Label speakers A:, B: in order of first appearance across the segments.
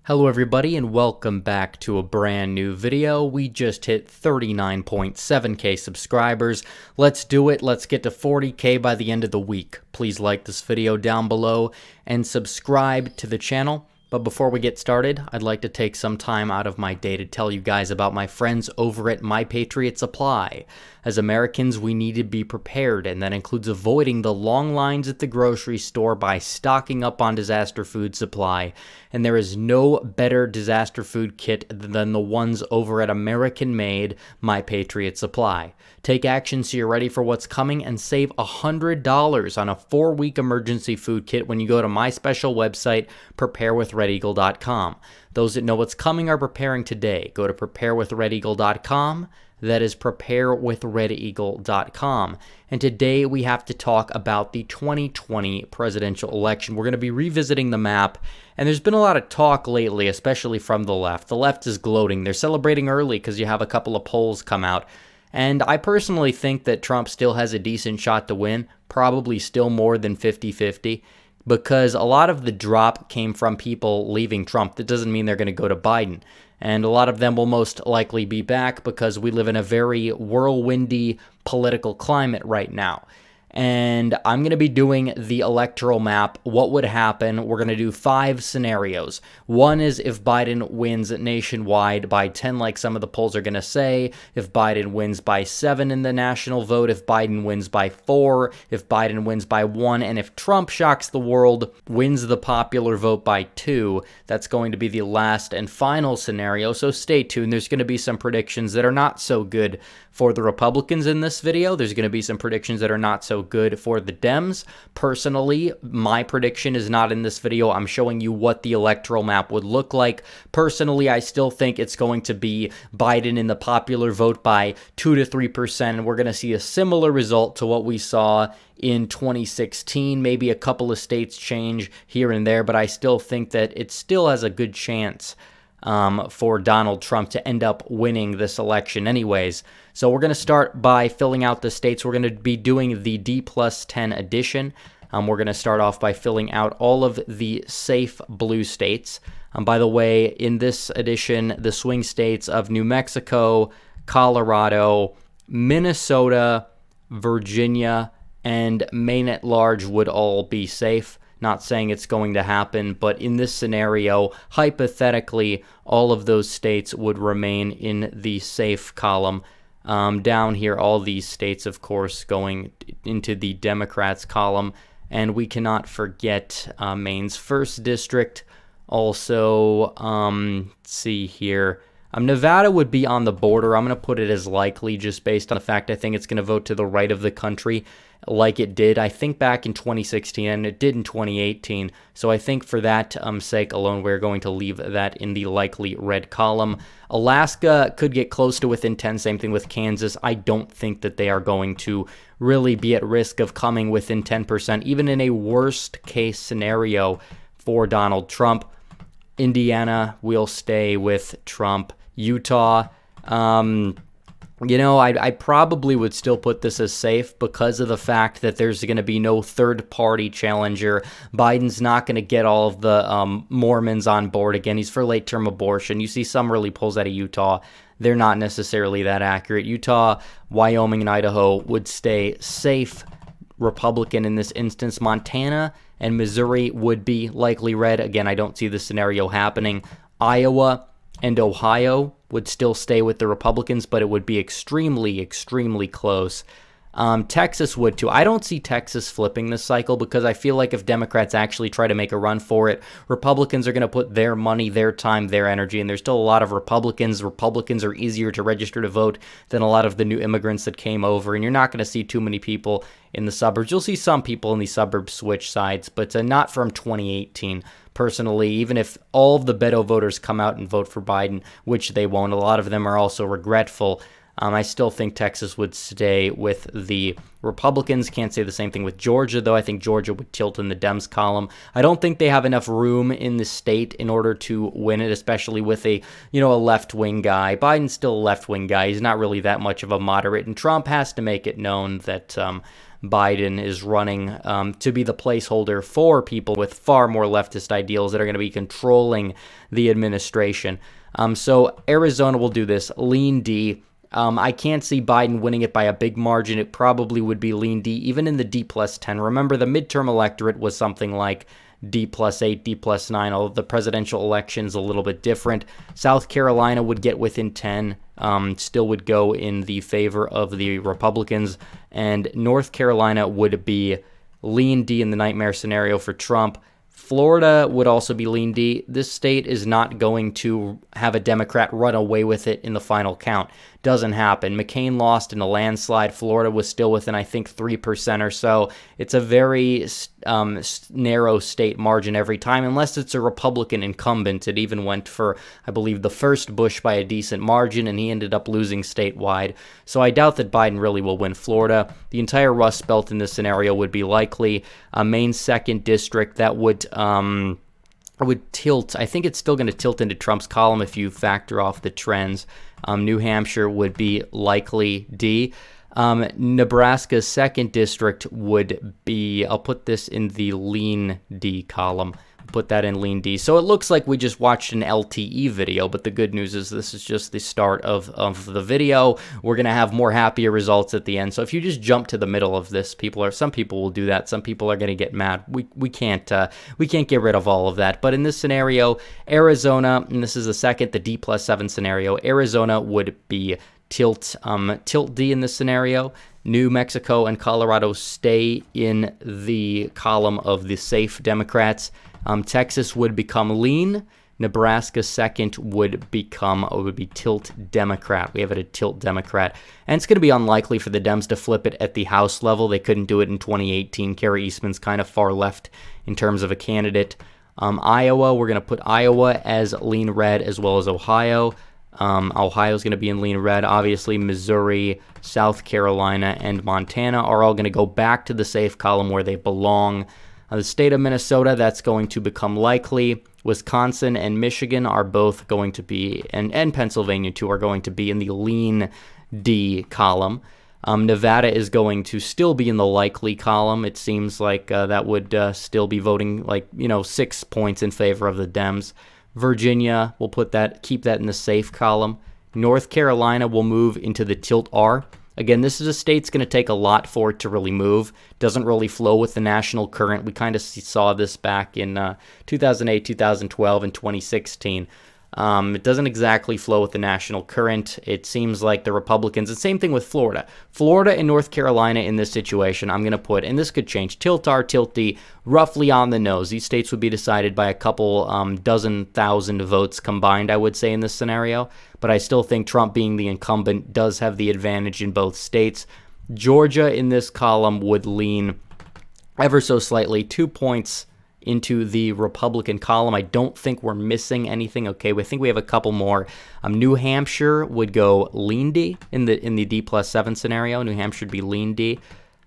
A: Hello everybody and welcome back to a brand new video. We just hit 39.7k subscribers. Let's do it. Let's get to 40k by the end of the week. Please like this video down below and subscribe to the channel. But before we get started, I'd like to take some time out of my day to tell you guys about my friends over at My Patriot Supply. As Americans, we need to be prepared, and that includes avoiding the long lines at the grocery store by stocking up on disaster food supply. And there is no better disaster food kit than the ones over at American-made My Patriot Supply. Take action so you're ready for what's coming and save $100 on a 4-week emergency food kit when you go to my special website, preparewithredeagle.com. Those that know what's coming are preparing today. Go to preparewithredeagle.com. That is preparewithredeagle.com. And today we have to talk about the 2020 presidential election. We're going to be revisiting the map, and there's been a lot of talk lately, especially from the left. The left is gloating. They're celebrating early because you have a couple of polls come out. And I personally think that Trump still has a decent shot to win, probably still more than 50-50, because a lot of the drop came from people leaving Trump. That doesn't mean they're going to go to Biden. And a lot of them will most likely be back because we live in a very whirlwindy political climate right now. And I'm going to be doing the electoral map. What would happen? We're going to do 5 scenarios. One is if Biden wins nationwide by 10, like some of the polls are going to say. If Biden wins by 7 in the national vote. If Biden wins by 4. If Biden wins by 1. And if Trump shocks the world, wins the popular vote by 2. That's going to be the last and final scenario. So stay tuned. There's going to be some predictions that are not so good for the Republicans in this video. There's going to be some predictions that are not so good for the Dems. Personally, my prediction is not in this video. I'm showing you what the electoral map would look like. Personally, I still think it's going to be Biden in the popular vote by 2 to 3%, and we're going to see a similar result to what we saw in 2016. Maybe a couple of states change here and there, but I still think that it still has a good chance for Donald Trump to end up winning this election anyways. So we're going to start by filling out the states. We're going to be doing the D+10 edition. We're going to start off by filling out all of the safe blue states. By the way, in this edition, the swing states of New Mexico, Colorado, Minnesota, Virginia, and Maine at large would all be safe. Not saying it's going to happen, but in this scenario, hypothetically, all of those states would remain in the safe column. Down here, all these states, of course, going into the Democrats column. And we cannot forget Maine's 1st district. Also, let's see here. Nevada would be on the border. I'm going to put it as likely just based on the fact I think it's going to vote to the right of the country like it did, I think, back in 2016, and it did in 2018. So I think for that sake alone, we're going to leave that in the likely red column. Alaska could get close to within 10, same thing with Kansas. I don't think that they are going to really be at risk of coming within 10%, even in a worst case scenario for Donald Trump. Indiana will stay with Trump. Utah, I probably would still put this as safe because of the fact that there's going to be no third-party challenger. Biden's not going to get all of the Mormons on board again. He's for late-term abortion. You see some early polls out of Utah. They're not necessarily that accurate. Utah, Wyoming, and Idaho would stay safe Republican in this instance. Montana and Missouri would be likely red. Again, I don't see this scenario happening. Iowa and Ohio would still stay with the Republicans, but it would be extremely, extremely close. Texas would too. I don't see Texas flipping this cycle because I feel like if Democrats actually try to make a run for it, Republicans are going to put their money, their time, their energy, and there's still a lot of Republicans. Republicans are easier to register to vote than a lot of the new immigrants that came over, and you're not going to see too many people in the suburbs. You'll see some people in the suburbs switch sides, but not from 2018. Personally, even if all of the Beto voters come out and vote for Biden, which they won't, a lot of them are also regretful. I still think Texas would stay with the Republicans. Can't say the same thing with Georgia, though. I think Georgia would tilt in the Dems column. I don't think they have enough room in the state in order to win it, especially with a left-wing guy. Biden's still a left-wing guy. He's not really that much of a moderate, and Trump has to make it known that Biden is running to be the placeholder for people with far more leftist ideals that are going to be controlling the administration. So Arizona will do this, lean D. I can't see Biden winning it by a big margin. It probably would be lean D, even in the D plus 10. Remember, the midterm electorate was something like D plus 8, D plus 9, although the presidential election's a little bit different. South Carolina would get within 10, still would go in the favor of the Republicans, and North Carolina would be lean D in the nightmare scenario for Trump. Florida would also be lean D. This state is not going to have a Democrat run away with it in the final count. Doesn't happen. McCain lost in a landslide. Florida was still within, I think, 3% or so. It's a very narrow state margin every time, unless it's a Republican incumbent. It even went for, I believe, the first Bush by a decent margin, and he ended up losing statewide. So I doubt that Biden really will win Florida. The entire Rust Belt in this scenario would be likely. A Maine 2nd district that would tilt. I think it's still going to tilt into Trump's column if you factor off the trends. New Hampshire would be likely D. Nebraska's 2nd district would be, I'll put this in the lean D column. Put that in lean D. So it looks like we just watched an LTE video, but the good news is this is just the start of the video. We're going to have more happier results at the end. So if you just jump to the middle of this, some people will do that. Some people are going to get mad. We can't get rid of all of that. But in this scenario, Arizona, and this is the D plus 7 scenario, Arizona would be tilt D in this scenario. New Mexico and Colorado stay in the column of the safe Democrats. Texas would become lean. Nebraska 2nd would be tilt Democrat. We have it at tilt Democrat. And it's going to be unlikely for the Dems to flip it at the House level. They couldn't do it in 2018. Kerry Eastman's kind of far left in terms of a candidate. Iowa, we're going to put Iowa as lean red, as well as Ohio. Ohio's going to be in lean red. Obviously, Missouri, South Carolina, and Montana are all going to go back to the safe column where they belong. The state of Minnesota, that's going to become likely. Wisconsin and Michigan are both going to be, and Pennsylvania too, are going to be in the lean D column. Nevada is going to still be in the likely column. It seems like that would still be voting 6 points in favor of the Dems. Virginia, we'll keep that in the safe column. North Carolina will move into the tilt R. Again, this is a state that's going to take a lot for it to really move. Doesn't really flow with the national current. We kind of saw this back in 2008, 2012, and 2016. It doesn't exactly flow with the national current. It seems like the Republicans, and same thing with Florida. Florida and North Carolina in this situation, I'm going to put, and this could change, tilt R, tilt D, roughly on the nose. These states would be decided by a couple dozen thousand votes combined, I would say, in this scenario. But I still think Trump, being the incumbent, does have the advantage in both states. Georgia in this column would lean ever so slightly 2 points into the Republican column. I don't think we're missing anything. Okay, we think we have a couple more. New Hampshire would go lean D in the D plus 7 scenario. New Hampshire would be lean D.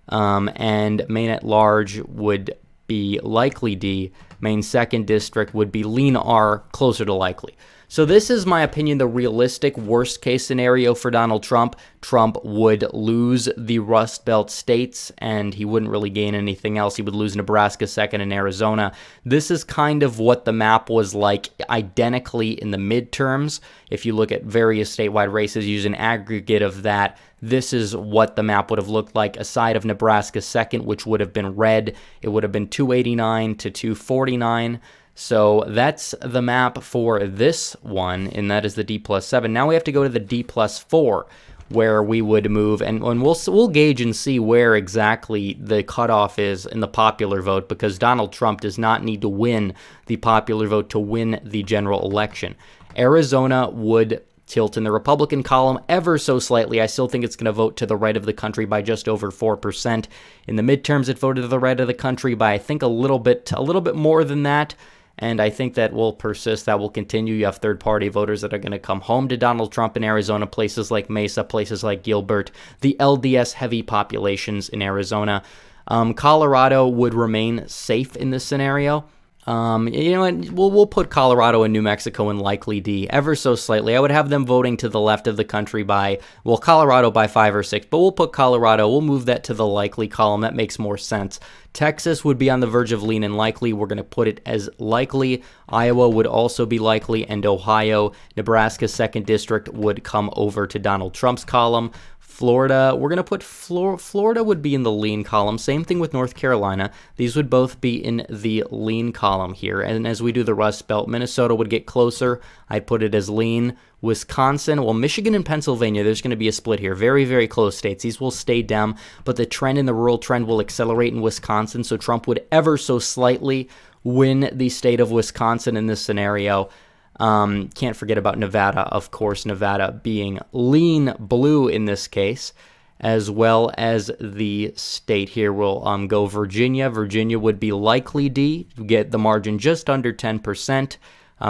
A: And Maine at large would be likely D. Maine 2nd district would be lean R, closer to likely. So this is, my opinion, the realistic worst-case scenario for Donald Trump. Trump would lose the Rust Belt states, and he wouldn't really gain anything else. He would lose Nebraska 2nd and Arizona. This is kind of what the map was like identically in the midterms. If you look at various statewide races, use an aggregate of that, this is what the map would have looked like, aside of Nebraska 2nd, which would have been red. It would have been 289 to 249. So that's the map for this one, and that is the D plus 7. Now we have to go to the D plus 4, where we would move, and we'll gauge and see where exactly the cutoff is in the popular vote, because Donald Trump does not need to win the popular vote to win the general election. Arizona would tilt in the Republican column ever so slightly. I still think it's going to vote to the right of the country by just over 4%. In the midterms, it voted to the right of the country by, I think, a little bit more than that. And I think that will persist, that will continue. You have third-party voters that are going to come home to Donald Trump in Arizona, places like Mesa, places like Gilbert, the LDS-heavy populations in Arizona. Colorado would remain safe in this scenario. You know what? We'll put Colorado and New Mexico in likely D ever so slightly. I would have them voting to the left of the country by, well, Colorado by 5 or 6, but we'll put Colorado. We'll move that to the likely column. That makes more sense. Texas would be on the verge of lean and likely. We're going to put it as likely. Iowa would also be likely, and Ohio. Nebraska's 2nd district would come over to Donald Trump's column. Florida, we're going to put Florida would be in the lean column. Same thing with North Carolina. These would both be in the lean column here. And as we do the Rust Belt, Minnesota would get closer. I'd put it as lean. Wisconsin, well, Michigan and Pennsylvania, there's going to be a split here. Very, very close states. These will stay Dem, but the trend in the rural trend will accelerate in Wisconsin, so Trump would ever so slightly win the state of Wisconsin in this scenario. Can't forget about Nevada, of course, Nevada being lean blue in this case, as well as the state here will go Virginia. Virginia would be likely D, get the margin just under 10%.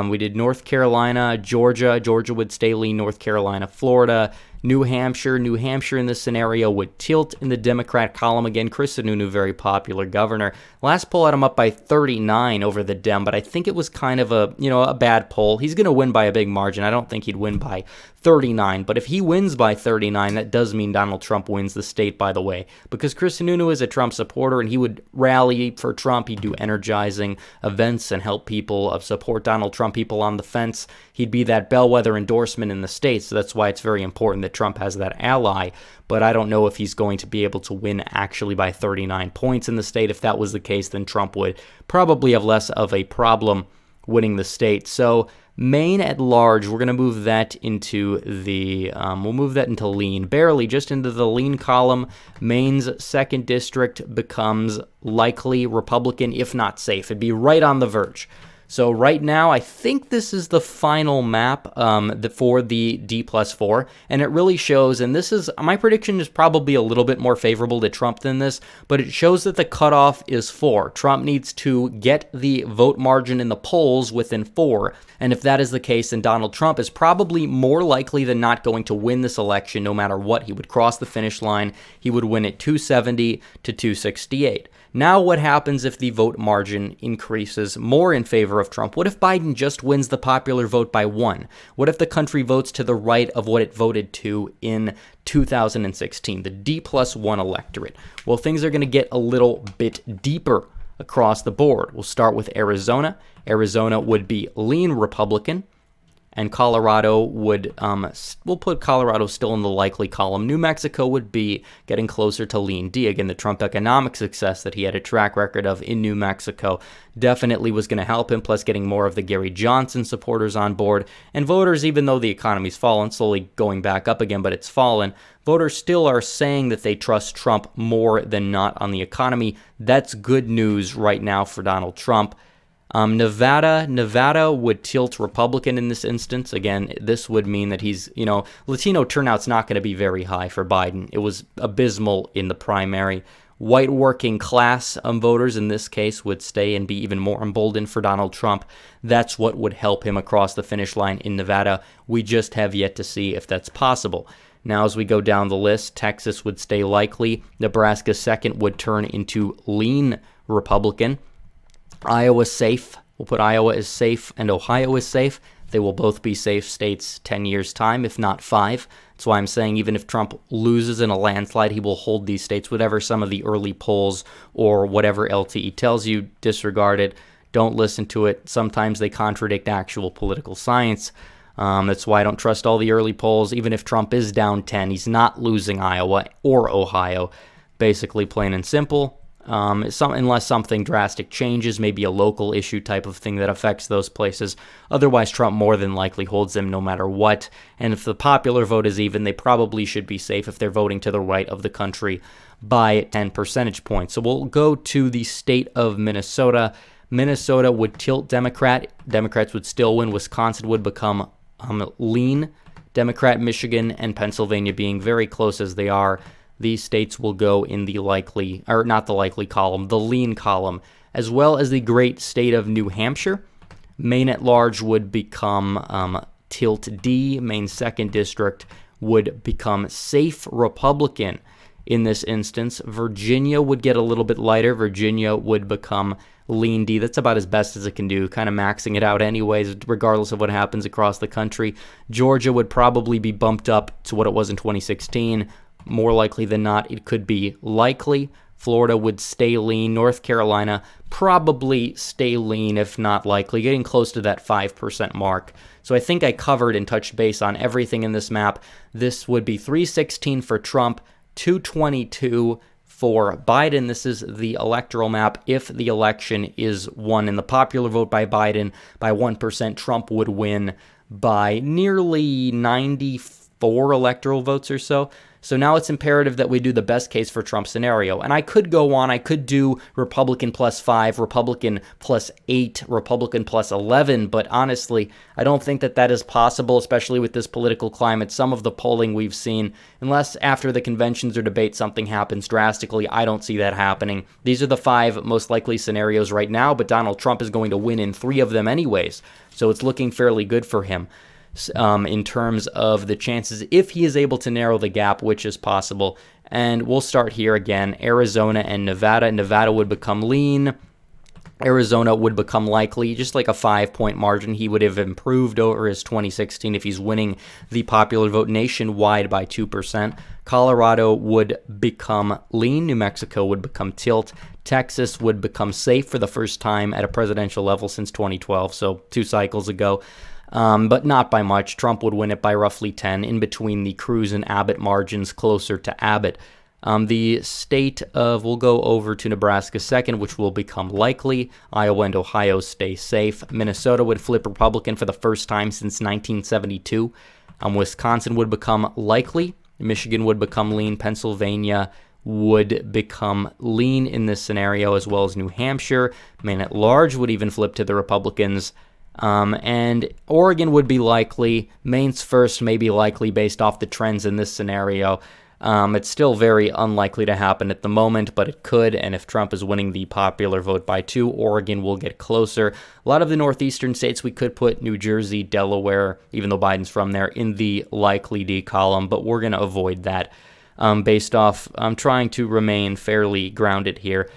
A: We did North Carolina, Georgia. Georgia would stay lean, North Carolina, Florida, New Hampshire. New Hampshire in this scenario would tilt in the Democrat column. Again, Chris Sununu, very popular governor. Last poll had him up by 39 over the Dem, but I think it was kind of a bad poll. He's going to win by a big margin. I don't think he'd win by 39, but if he wins by 39, that does mean Donald Trump wins the state, by the way, because Chris Sununu is a Trump supporter, and he would rally for Trump. He'd do energizing events and help people support Donald Trump, people on the fence. He'd be that bellwether endorsement in the state, so that's why it's very important that Trump has that ally, but I don't know if he's going to be able to win actually by 39 points in the state. If that was the case, then Trump would probably have less of a problem winning the state. So Maine at large, we're going to move that into we'll move that into lean, barely just into the lean column. Maine's 2nd district becomes likely Republican, if not safe. It'd be right on the verge. So right now, I think this is the final map for the D+4, and it really shows, and this is, my prediction is probably a little bit more favorable to Trump than this, but it shows that the cutoff is 4. Trump needs to get the vote margin in the polls within 4, and if that is the case, then Donald Trump is probably more likely than not going to win this election no matter what. He would cross the finish line. He would win at 270 to 268. Now what happens if the vote margin increases more in favor of Trump? What if Biden just wins the popular vote by 1? What if the country votes to the right of what it voted to in 2016, the D+1 electorate? Well, things are going to get a little bit deeper across the board. We'll start with Arizona. Arizona would be lean Republican. And Colorado would, we'll put Colorado still in the likely column. New Mexico would be getting closer to lean D. Again, the Trump economic success that he had a track record of in New Mexico definitely was going to help him, plus getting more of the Gary Johnson supporters on board. And voters, even though the economy's fallen, slowly going back up again, but it's fallen, voters still are saying that they trust Trump more than not on the economy. That's good news right now for Donald Trump. Nevada would tilt Republican in this instance. Again, this would mean that he's, Latino turnout's not going to be very high for Biden. It was abysmal in the primary. White working class voters in this case would stay and be even more emboldened for Donald Trump. That's what would help him across the finish line in Nevada. We just have yet to see if that's possible. Now, as we go down the list, Texas would stay likely. Nebraska 2nd would turn into lean Republican. Iowa safe. We'll put Iowa as safe, and Ohio is safe. They will both be safe states 10 years' time, if not 5. That's why I'm saying even if Trump loses in a landslide, he will hold these states. Whatever some of the early polls or whatever LTE tells you, disregard it. Don't listen to it. Sometimes they contradict actual political science. That's why I don't trust all the early polls. Even if Trump is down 10, he's not losing Iowa or Ohio. Basically, plain and simple. Unless something drastic changes, maybe a local issue type of thing that affects those places. Otherwise, Trump more than likely holds them no matter what. And if the popular vote is even, they probably should be safe if they're voting to the right of the country by 10 percentage points. So we'll go to the state of Minnesota. Minnesota would tilt Democrat. Democrats would still win. Wisconsin would become lean Democrat. Michigan and Pennsylvania being very close as they are. These states will go in the likely, or not the likely column, the lean column, as well as the great state of New Hampshire. Maine at large would become tilt D. Maine's 2nd district would become safe Republican. in this instance. Virginia would get a little bit lighter. Virginia would become lean D. That's about as best as it can do, kind of maxing it out anyways, regardless of what happens across the country. Georgia would probably be bumped up to what it was in 2016. More likely than not, it could be likely. Florida would stay lean. North Carolina probably stay lean, if not likely, getting close to that 5% mark. So I think I covered and touched base on everything in this map. This would be 316 for Trump, 222 for Biden. This is the electoral map. If the election is won in the popular vote by Biden by 1%, Trump would win by nearly 94 electoral votes or so. So now it's imperative that we do the best case for Trump scenario. And I could go on. I could do Republican +5, Republican +8, Republican +11. But honestly, I don't think that that is possible, especially with this political climate. Some of the polling we've seen, unless after the conventions or debate something happens drastically, I don't see that happening. These are the 5 most likely scenarios right now, but Donald Trump is going to win in 3 of them anyways. So it's looking fairly good for him. In terms of the chances, if he is able to narrow the gap, which is possible. And we'll start here again, Arizona and Nevada. Nevada would become lean. Arizona would become likely, just like a 5-point margin. He would have improved over his 2016 if he's winning the popular vote nationwide by 2%. Colorado would become lean. New Mexico would become tilt. Texas would become safe for the first time at a presidential level since 2012, so 2 cycles ago. But not by much. Trump would win it by roughly 10, in between the Cruz and Abbott margins, closer to Abbott. The state of, we'll go over to Nebraska second, which will become likely. Iowa and Ohio stay safe. Minnesota would flip Republican for the first time since 1972. Wisconsin would become likely. Michigan would become lean. Pennsylvania would become lean in this scenario, as well as New Hampshire. Maine at large would even flip to the Republicans. And Oregon would be likely. Maine's first may be likely based off the trends in this scenario. It's still very unlikely to happen at the moment, but it could, and if Trump is winning the popular vote by 2, Oregon will get closer. A lot of the northeastern states, we could put New Jersey, Delaware, even though Biden's from there, in the likely D column, but we're going to avoid that based off, I'm trying to remain fairly grounded here.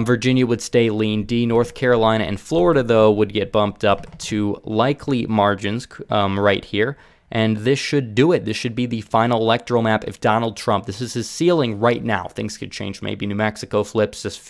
A: Virginia would stay lean D. North Carolina and Florida, though, would get bumped up to likely margins right here. And this should do it. This should be the final electoral map if Donald Trump, this is his ceiling right now. Things could change. Maybe New Mexico flips if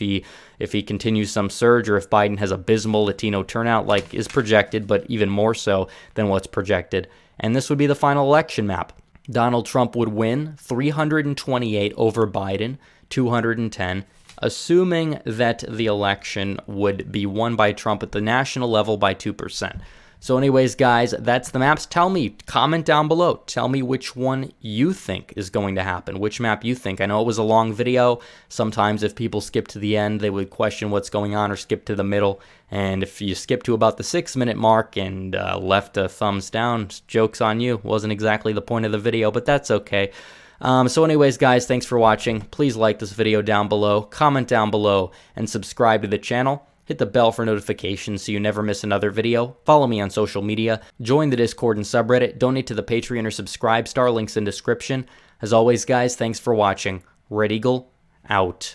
A: he continues some surge, or if Biden has abysmal Latino turnout like is projected, but even more so than what's projected. And this would be the final election map. Donald Trump would win 328 over Biden, 210. Assuming that the election would be won by Trump at the national level by 2%. So anyways, guys, that's the maps. Tell me, comment down below. Tell me which one you think is going to happen, which map you think. I know it was a long video. Sometimes if people skip to the end, they would question what's going on or skip to the middle. And if you skip to about the 6-minute mark and left a thumbs down, joke's on you. Wasn't exactly the point of the video, but that's okay. So anyways, guys, thanks for watching. Please like this video down below, comment down below, and subscribe to the channel. Hit the bell for notifications so you never miss another video. Follow me on social media. Join the Discord and subreddit. Donate to the Patreon or Subscribe Star. Links in description. As always, guys, thanks for watching. Red Eagle, out.